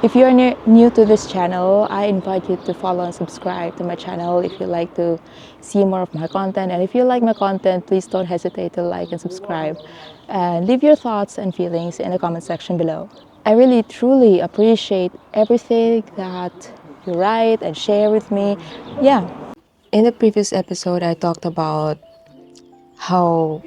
If you're new to this channel, I invite you to follow and subscribe to my channel if you like to see more of my content. And if you like my content, please don't hesitate to like and subscribe. And leave your thoughts and feelings in the comment section below. I really truly appreciate everything that you write and share with me. Yeah. In the previous episode, I talked about how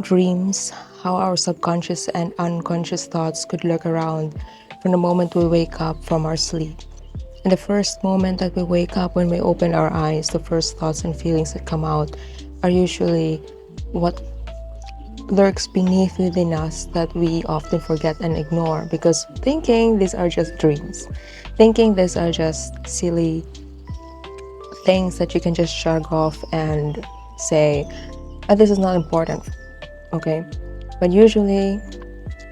dreams, how our subconscious and unconscious thoughts could lurk around from the moment we wake up from our sleep. In the first moment that we wake up, when we open our eyes, the first thoughts and feelings that come out are usually what lurks beneath within us that we often forget and ignore because thinking these are just dreams, thinking these are just silly things that you can just shrug off and say, "Oh, this is not important," okay? But usually,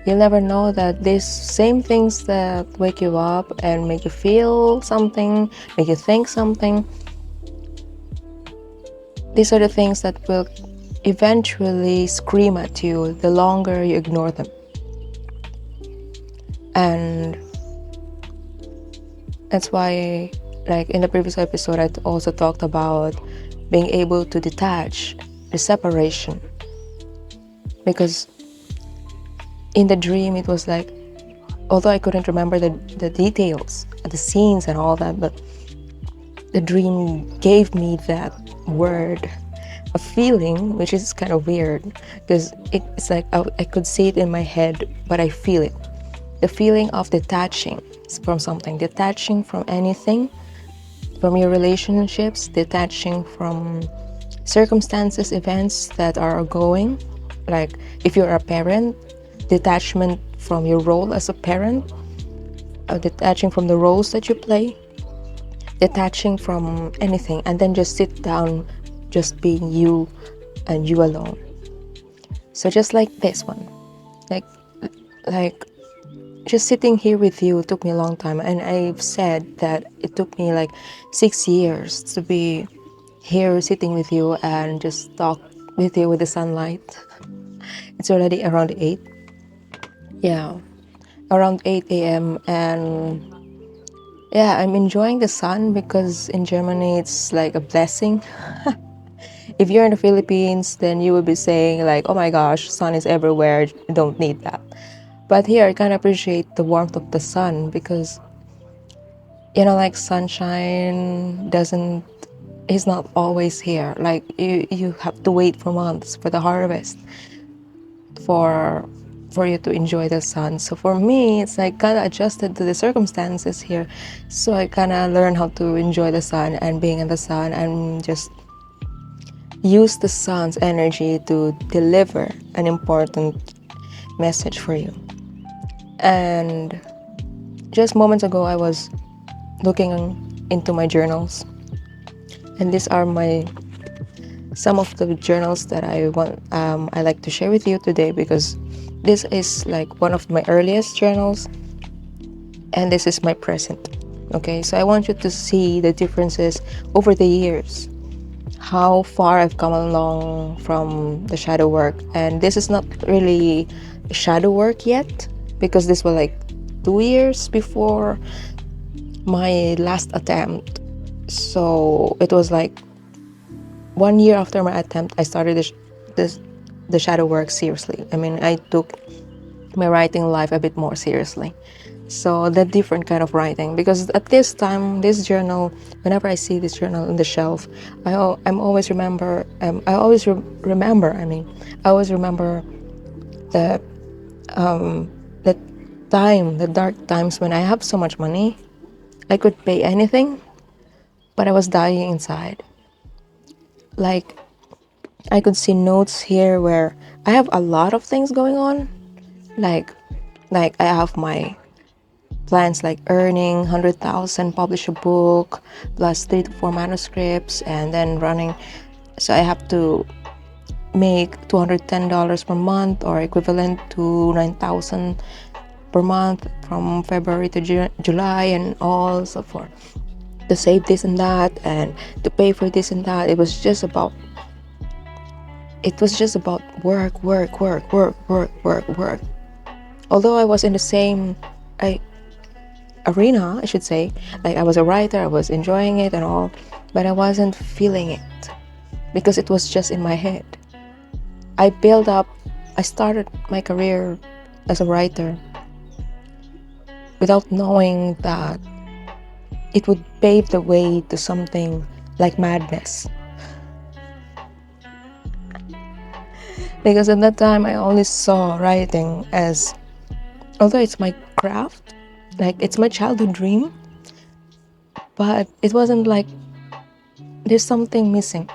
you'll never know that these same things that wake you up and make you feel something, make you think something, these are the things that will eventually scream at you the longer you ignore them. And that's why, like in the previous episode, I also talked about being able to detach the separation. Because in the dream, it was like, although I couldn't remember the details, the scenes and all that, but the dream gave me that word, a feeling, which is kind of weird because it's like I could see it in my head, but I feel it. The feeling of detaching from something, detaching from anything, from your relationships, detaching from circumstances, events that are going. Like if you're a parent, detachment from your role as a parent, detaching from the roles that you play, detaching from anything, and then just sit down, just being you and you alone. So just like this one, like like just sitting here with you took me a long time, and I've said that it took me like 6 years to be here sitting with you and just talk with you with the sunlight. It's already around 8. Yeah, around 8 a.m. and yeah, I'm enjoying the sun because in Germany it's like a blessing. If you're in the Philippines, then you would be saying like, oh my gosh, sun is everywhere, don't need that. But here I kind of appreciate the warmth of the sun because, like sunshine doesn't, is not always here. Like you have to wait for months for the harvest for you to enjoy the sun. So for me, it's like kind of adjusted to the circumstances here. So I kind of learn how to enjoy the sun and being in the sun and just use the sun's energy to deliver an important message for you. And just moments ago, I was looking into my journals, and these are some of the journals that I like to share with you today because this is like one of my earliest journals, and this is my present. Okay, so I want you to see the differences over the years, how far I've come along from the shadow work. And this is not really shadow work yet because this was like 2 years before my last attempt. So it was like 1 year after my attempt, I started the shadow work seriously. I mean, I took my writing life a bit more seriously. So the different kind of writing, because at this time, this journal, whenever I see this journal on the shelf, I'm always remember. I always remember. I mean, I always remember the the the dark times when I have so much money, I could pay anything, but I was dying inside. Like I could see notes here where I have a lot of things going on, like I have my plans like earning 100,000, publish a book, plus 3 to 4 manuscripts, and then running. So I have to make $210 per month, or equivalent to 9,000 per month from February to July, and all so forth. To save this and that, and to pay for this and that. It was just about work. Although I was in the same I arena, I should say. Like I was a writer, I was enjoying it and all, but I wasn't feeling it because it was just in my head. I started my career as a writer without knowing that it would pave the way to something like madness. Because at that time, I only saw writing as, although it's my craft, like it's my childhood dream, but it wasn't like there's something missing.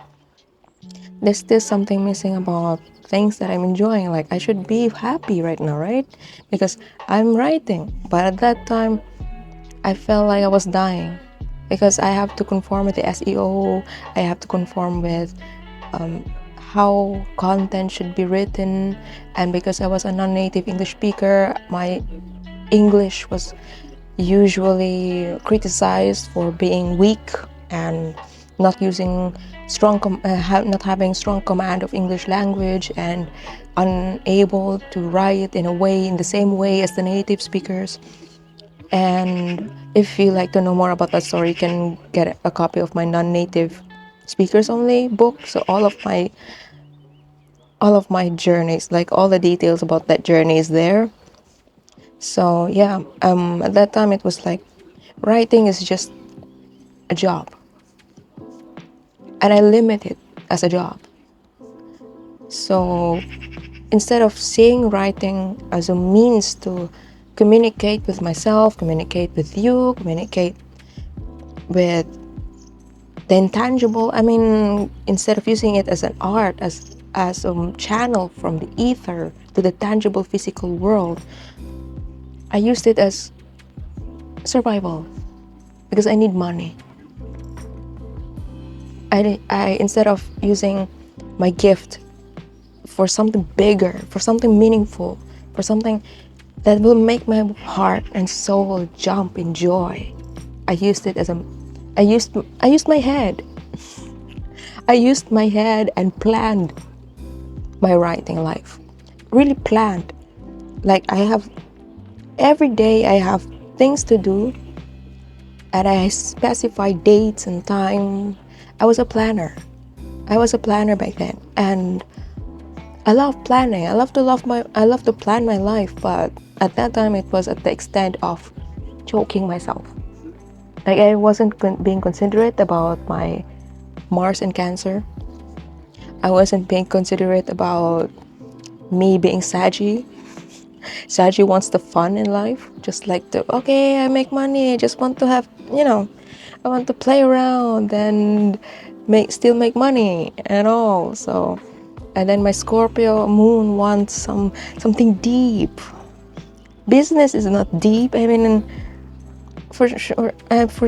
There's still something missing about things that I'm enjoying. Like I should be happy right now, right? Because I'm writing. But at that time, I felt like I was dying because I have to conform with the SEO. I have to conform with how content should be written, and because I was a non-native English speaker, my English was usually criticized for being weak and not using not having strong command of English language and unable to write in the same way as the native speakers. And if you like to know more about that story, you can get a copy of my non-native speakers only book. So all of my journeys, like all the details about that journey is there. So yeah, at that time it was like writing is just a job, and I limit it as a job. So instead of seeing writing as a means to communicate with myself, communicate with you, communicate with the intangible, I mean, instead of using it as an art, as a channel from the ether to the tangible physical world, I used it as survival because I need money. I instead of using my gift for something bigger, for something meaningful, for something that will make my heart and soul jump in joy, I used it as I used my head. I used my head and planned my writing life. Really planned. Like every day I have things to do, and I specify dates and time. I was a planner. I was a planner back then, and I love planning. I love to plan my life, but at that time it was at the extent of choking myself. Like I wasn't being considerate about my Mars and Cancer. I wasn't being considerate about me being saggy. Saggy wants the fun in life, just like okay, I make money. I just want to have, I want to play around and still make money and all. So, and then my Scorpio moon wants something deep. Business is not deep. I mean, for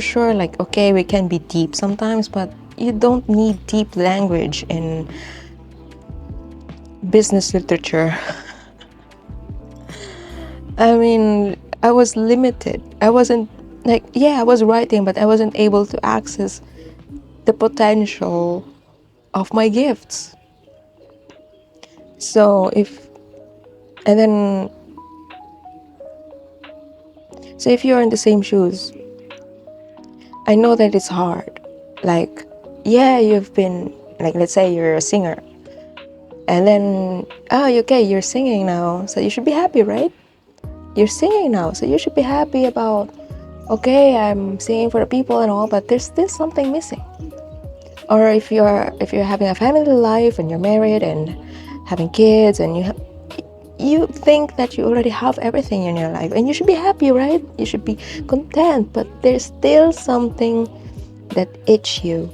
sure, like okay, we can be deep sometimes, but you don't need deep language in business literature. I mean, I was limited. I wasn't like, yeah, I was writing, but I wasn't able to access the potential of my gifts. So and then, so if you're in the same shoes, I know that it's hard. Like, yeah, you've been, like, let's say you're a singer. And then, oh, okay, you're singing now. So you should be happy, right? You're singing now. So you should be happy about, okay, I'm singing for the people and all, but there's still something missing. Or if you're having a family life and you're married and having kids and you think that you already have everything in your life and you should be happy, right? You should be content, but there's still something that itch you,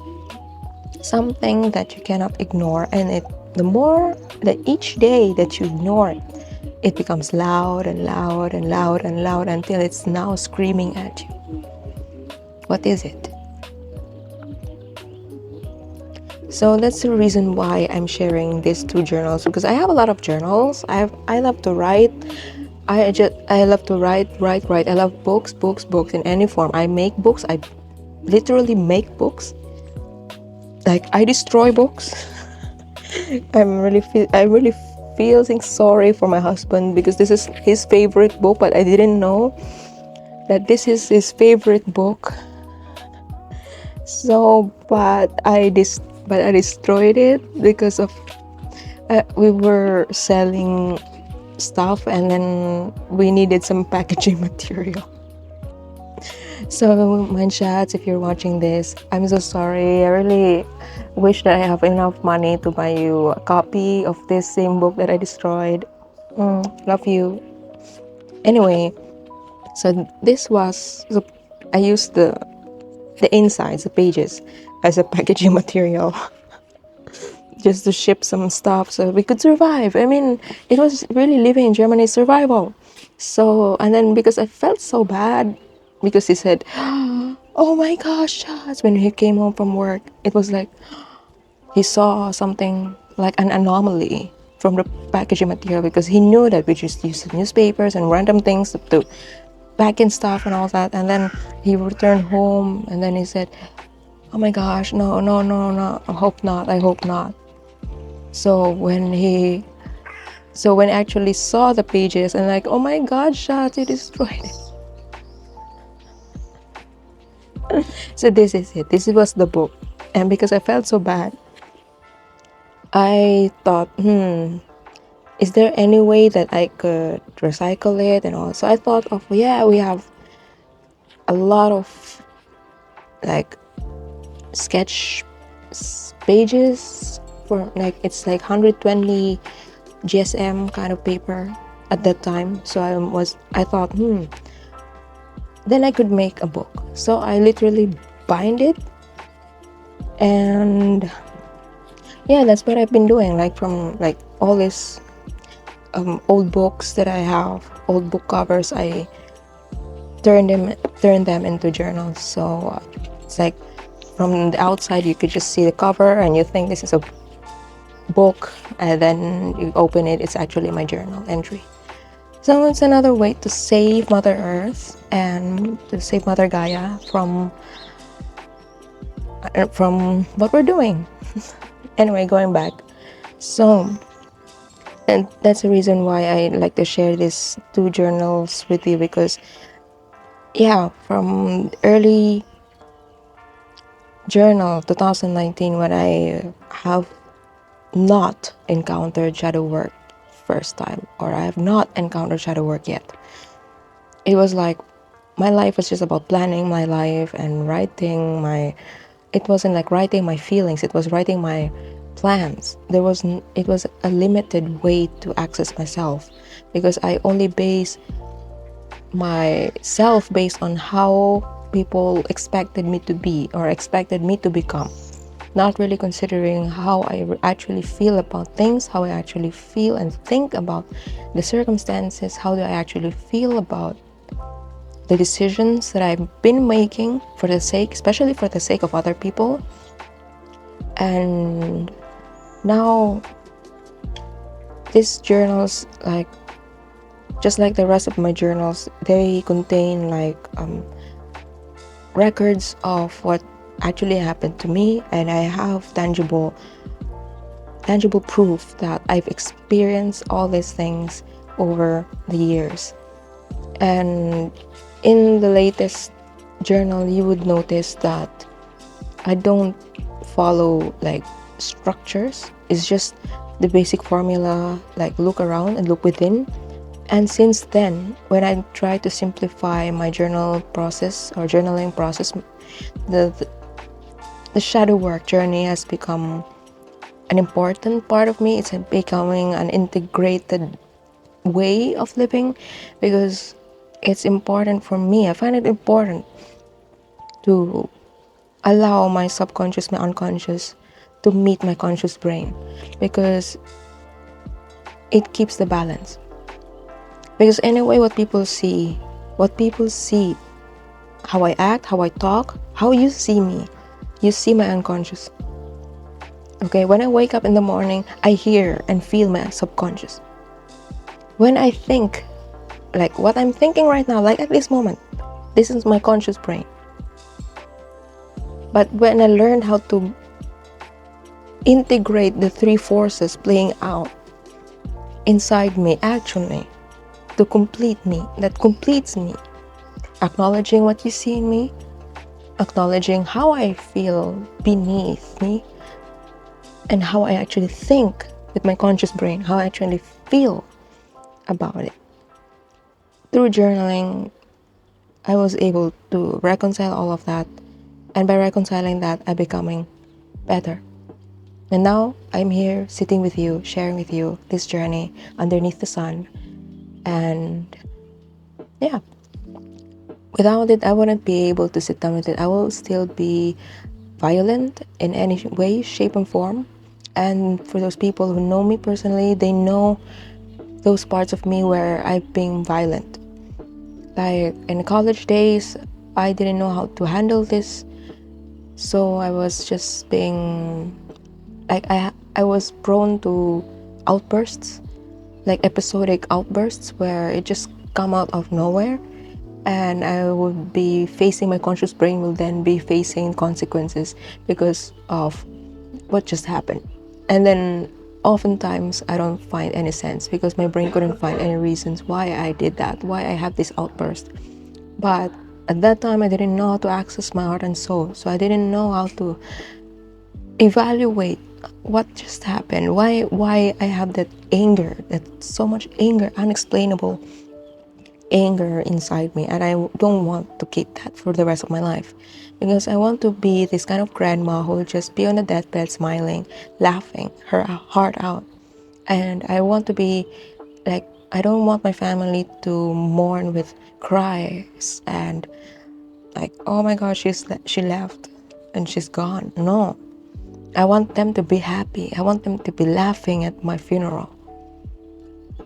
something that you cannot ignore, and the more that each day that you ignore it, it becomes loud and loud and loud and loud until it's now screaming at you. What is it? So that's the reason why I'm sharing these two journals, because I have a lot of journals. I love to write. I love to write. I love books in any form. I make books. I literally make books. Like I destroy books. I'm really feeling sorry for my husband because this is his favorite book, but I didn't know that this is his favorite book. So, but I destroyed it because of we were selling stuff and then we needed some packaging material. So, Manshats, if you're watching this, I'm so sorry. I really wish that I have enough money to buy you a copy of this same book that I destroyed. Love you. Anyway, so this was so I used the insides, the pages, as a packaging material just to ship some stuff so we could survive. I mean, it was really living in Germany survival. So, and then because I felt so bad, because he said, "Oh my gosh, Chaz," when he came home from work, it was like he saw something like an anomaly from the packaging material because he knew that we just used newspapers and random things to pack in stuff and all that. And then he returned home and then he said, "Oh my gosh, no, no, no, no, I hope not, I hope not." So when I actually saw the pages and like, "Oh my god, Shad, you destroyed it." So this is it. This was the book. And because I felt so bad, I thought, is there any way that I could recycle it and all? So I thought of, yeah, we have a lot of like sketch pages for like it's like 120 GSM kind of paper at that time. So I thought, then I could make a book. So I literally bind it, and yeah, that's what I've been doing. Like from like all these old books that I have, old book covers, I turn them into journals. So it's like from the outside you could just see the cover and you think this is a book, and then you open it, it's actually my journal entry. So it's another way to save Mother Earth and to save Mother Gaia from what we're doing. Anyway, going back. So, and that's the reason why I like to share these two journals with you, because yeah, from early journal 2019, when I have not encountered shadow work first time, or I have not encountered shadow work yet, it was like my life was just about planning my life and writing my, it wasn't like writing my feelings, it was writing my plans. It was a limited way to access myself, because I only base myself based on how people expected me to be or expected me to become, not really considering how I actually feel about things, how I actually feel and think about the circumstances, how do I actually feel about the decisions that I've been making for the sake, especially for the sake of other people. And now these journals, like just like the rest of my journals, they contain like records of what actually happened to me, and I have tangible proof that I've experienced all these things over the years. And in the latest journal, you would notice that I don't follow like structures. It's just the basic formula, like look around and look within. And since then, when I try to simplify my journal process or journaling process, the shadow work journey has become an important part of me. It's becoming an integrated way of living, because it's important for me. I find it important to allow my subconscious, my unconscious, to meet my conscious brain, because it keeps the balance. Because anyway, what people see, how I act, how I talk, how you see me, you see my unconscious. Okay, when I wake up in the morning, I hear and feel my subconscious. When I think, like what I'm thinking right now, like at this moment, this is my conscious brain. But when I learned how to integrate the three forces playing out inside me, actually, to complete me, that completes me, acknowledging what you see in me, acknowledging how I feel beneath me, and how I actually think with my conscious brain, how I actually feel about it. Through journaling, I was able to reconcile all of that, and by reconciling that, I'm becoming better. And now I'm here sitting with you, sharing with you this journey underneath the sun. And yeah, without it, I wouldn't be able to sit down with it. I will still be violent in any way, shape, and form. And for those people who know me personally, they know those parts of me where I've been violent. Like in college days, I didn't know how to handle this. So I was just being like I was prone to outbursts, like episodic outbursts where it just come out of nowhere, and I would be facing, my conscious brain will then be facing consequences because of what just happened. And then oftentimes I don't find any sense because my brain couldn't find any reasons why I did that, why I have this outburst. But at that time I didn't know how to access my heart and soul, so I didn't know how to evaluate what just happened, why I have that anger, that so much anger, unexplainable anger inside me, and I don't want to keep that for the rest of my life, because I want to be this kind of grandma who will just be on the deathbed smiling, laughing her heart out. And I want to be like, I don't want my family to mourn with cries and like, oh my god, she left and she's gone. No, I want them to be happy. I want them to be laughing at my funeral.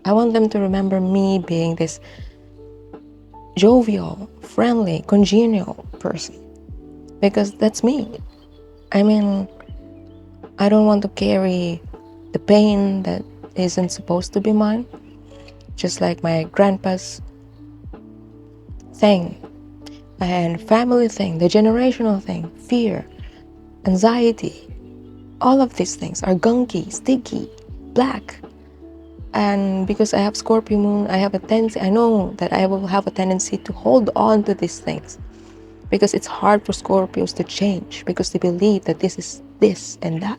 I want them to remember me being this jovial, friendly, congenial person, because that's me. I mean, I don't want to carry the pain that isn't supposed to be mine, just like my grandpa's thing and family thing, the generational thing, fear, anxiety. All of these things are gunky, sticky, black. And because I have Scorpio moon, I have a tendency, I know that I will have a tendency to hold on to these things, because it's hard for Scorpios to change, because they believe that this is this and that,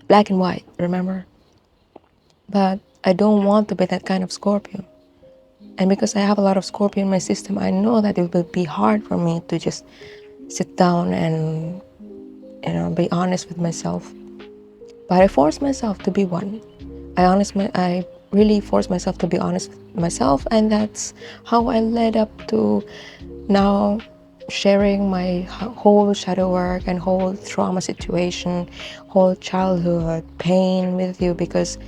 black and white, remember? But I don't want to be that kind of Scorpio. And because I have a lot of Scorpio in my system, I know that it will be hard for me to just sit down and, be honest with myself. But I force myself to be one. I really force myself to be honest with myself, and that's how I led up to now sharing my whole shadow work and whole trauma situation, whole childhood pain with you, because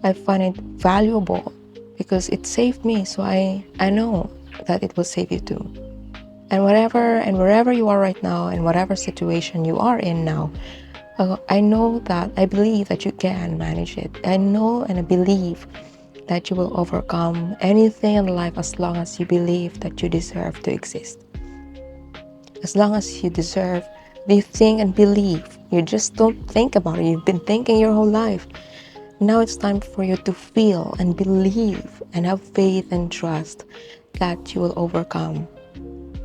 I find it valuable, because it saved me. So I know that it will save you too. And whatever and wherever you are right now, and whatever situation you are in now, I know that, I believe that you can manage it. I know and I believe that you will overcome anything in life, as long as you believe that you deserve to exist. As long as you deserve, you think and believe. You just don't think about it. You've been thinking your whole life. Now it's time for you to feel and believe and have faith and trust that you will overcome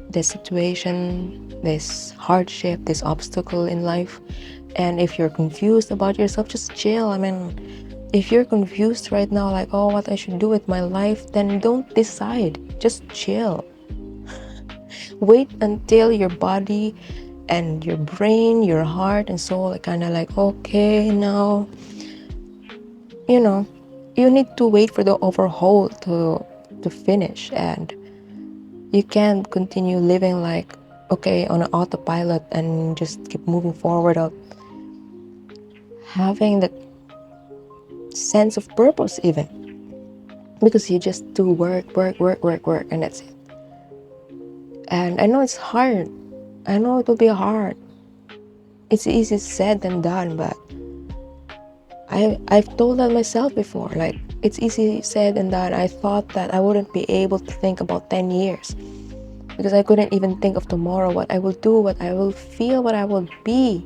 this situation, this hardship, this obstacle in life. And if you're confused about yourself, just chill. I mean, if you're confused right now, like, oh, what I should do with my life, then don't decide. Just chill. Wait until your body and your brain, your heart and soul are kind of like, okay, now, you need to wait for the overhaul to finish. And you can't continue living like, okay, on an autopilot and just keep moving forward without having that sense of purpose even, because you just do work, and that's it. And I know it's hard. I know it will be hard. It's easy said than done, but I've told that myself before. Like, it's easy said than done. I thought that I wouldn't be able to think about 10 years, because I couldn't even think of tomorrow, what I will do, what I will feel, what I will be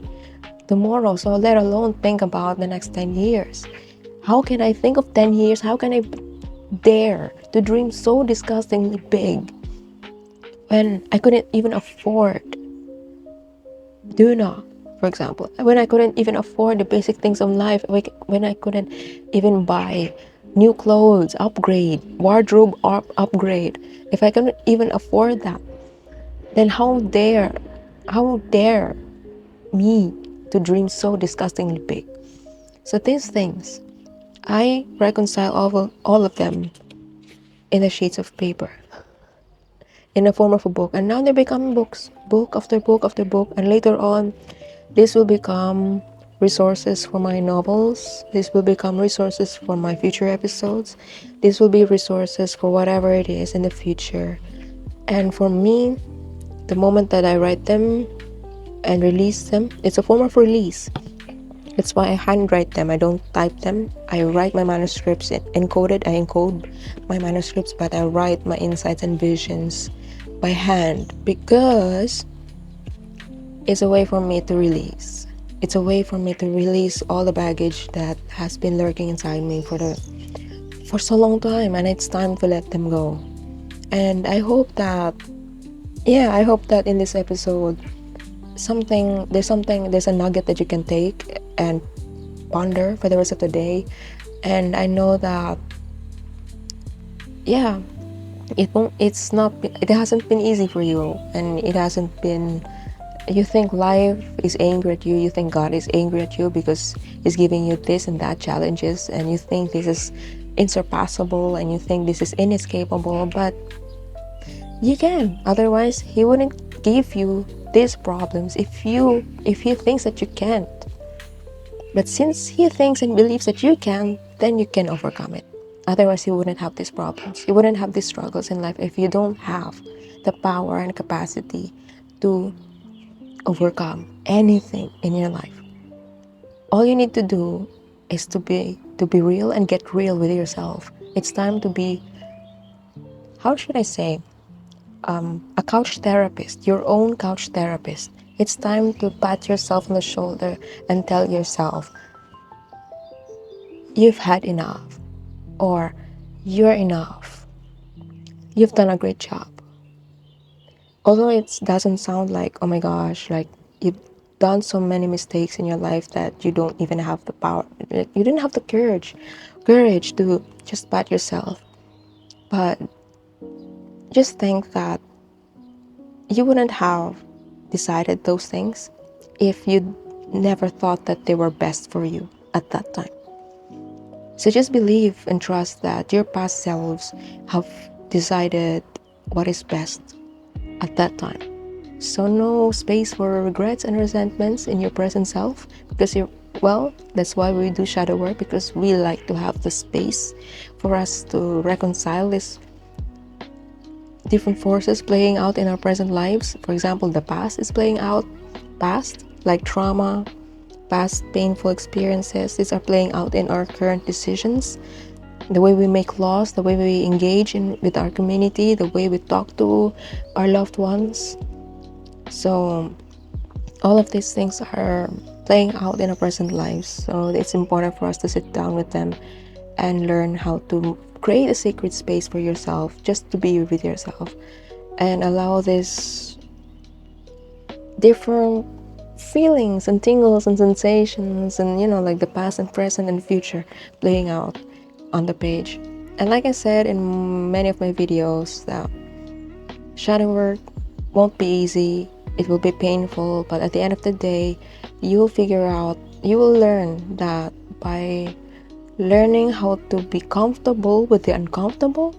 tomorrow. So let alone think about the next 10 years. How can I think of 10 years? How can I dare to dream so disgustingly big? when I couldn't even afford Duna, for example, when I couldn't even afford the basic things of life, when I couldn't even buy new clothes, upgrade, wardrobe upgrade, if I couldn't even afford that, then how dare me to dream so disgustingly big? So these things, I reconcile all of them in the sheets of paper, in the form of a book, and now they're becoming books, book after book after book, and later on, this will become resources for my novels. This will become resources for my future episodes. This will be resources for whatever it is in the future. And for me, the moment that I write them and release them, it's a form of release. That's why I handwrite them. I don't type them. I write my manuscripts encoded. I encode my manuscripts, but I write my insights and visions by hand because it's a way for me to release. It's a way for me to release all the baggage that has been lurking inside me for so long time, and it's time to let them go. And I hope that in this episode there's a nugget that you can take and ponder for the rest of the day. And I know that yeah, it hasn't been easy for you, and it hasn't been. You think life is angry at you, you think God is angry at you because He's giving you this and that challenges, and you think this is insurpassable, and you think this is inescapable, but you can. Otherwise, He wouldn't give you these problems if He thinks that you can't. But since He thinks and believes that you can, then you can overcome it. Otherwise, He wouldn't have these problems. He wouldn't have these struggles in life if you don't have the power and capacity to overcome anything in your life. All you need to do is to be real and get real with yourself. It's time to be, how should I say, a couch therapist, your own couch therapist. It's time to pat yourself on the shoulder and tell yourself, you've had enough, or you're enough. You've done a great job. Although it doesn't sound like, oh my gosh, like you've done so many mistakes in your life that you don't even have the power, like you didn't have the courage to just pat yourself. But just think that you wouldn't have decided those things if you never thought that they were best for you at that time. So just believe and trust that your past selves have decided what is best at that time. So no space for regrets and resentments in your present self, because that's why we do shadow work, because we like to have the space for us to reconcile these different forces playing out in our present lives. For example, the past is playing out, past like trauma, past painful experiences. These are playing out in our current decisions, the way we make laws, the way we engage with our community, the way we talk to our loved ones. So all of these things are playing out in our present lives. So it's important for us to sit down with them and learn how to create a sacred space for yourself, just to be with yourself, and allow this different feelings and tingles and sensations, and like the past and present and future playing out on the page. And like I said in many of my videos, that shadow work won't be easy. It will be painful, but at the end of the day, you will learn that by learning how to be comfortable with the uncomfortable,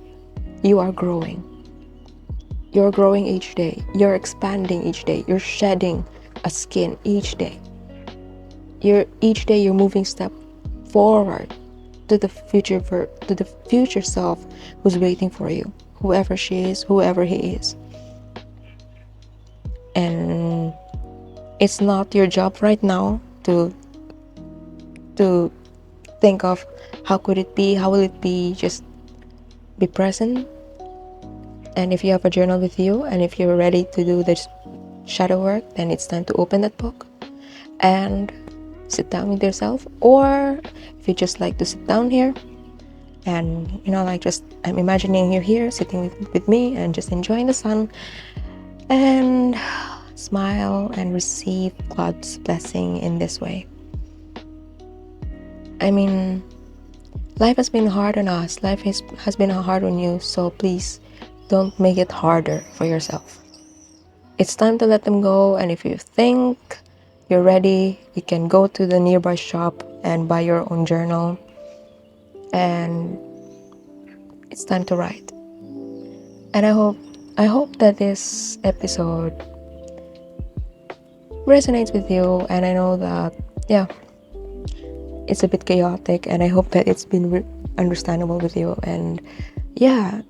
you are growing. You're growing each day. You're expanding each day. You're shedding a skin each day. Each day you're moving step forward to the future self who's waiting for you, whoever she is, whoever he is. And it's not your job right now to think of how will it be. Just be present. And if you have a journal with you, and if you're ready to do this shadow work, then it's time to open that book and sit down with yourself. Or if you just like to sit down here and I'm imagining you here sitting with me and just enjoying the sun, and smile and receive God's blessing in this way. I mean, life has been hard on us. Life has been hard on you. So please don't make it harder for yourself. It's time to let them go. And if you think you're ready, you can go to the nearby shop and buy your own journal. And it's time to write. And I hope that this episode resonates with you. And I know that, yeah, it's a bit chaotic. And I hope that it's been understandable with you. And yeah,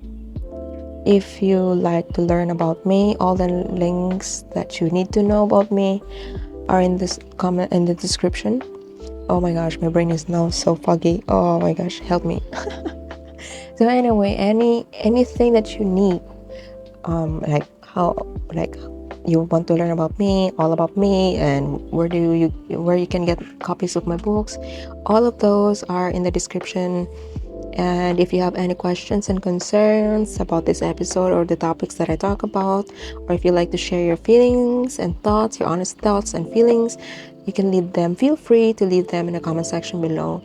if you like to learn about me, all the links that you need to know about me are in this comment in the description. Oh my gosh, my brain is now so foggy. Oh my gosh, help me. So anyway, anything that you need, like you want to learn about me, all about me, and where you can get copies of my books, all of those are in the description. And if you have any questions and concerns about this episode or the topics that I talk about, or if you like to share your feelings and thoughts, your honest thoughts and feelings, you can leave them. Feel free to leave them in the comment section below.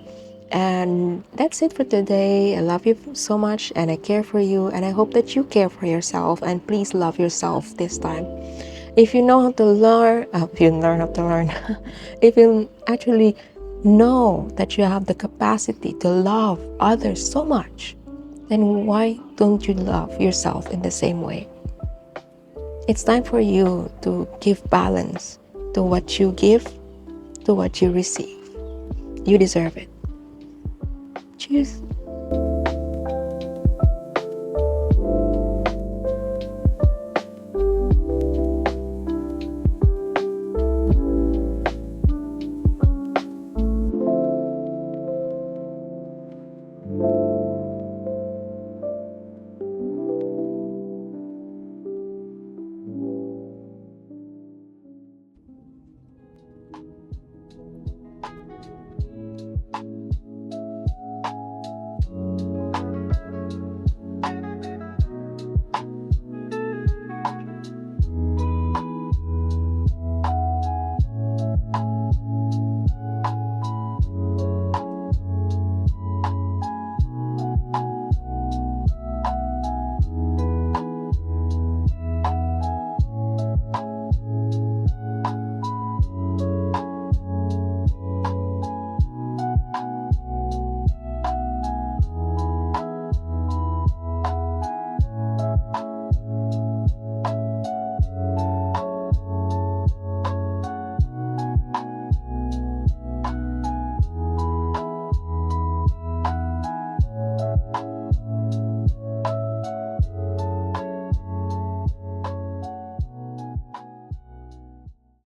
And that's it for today. I love you so much and I care for you, and I hope that you care for yourself, and please love yourself this time. If you know how to learn, if you learn how to learn, if you actually know that you have the capacity to love others so much, then why don't you love yourself in the same way? It's time for you to give balance to what you give, to what you receive. You deserve it. Cheers.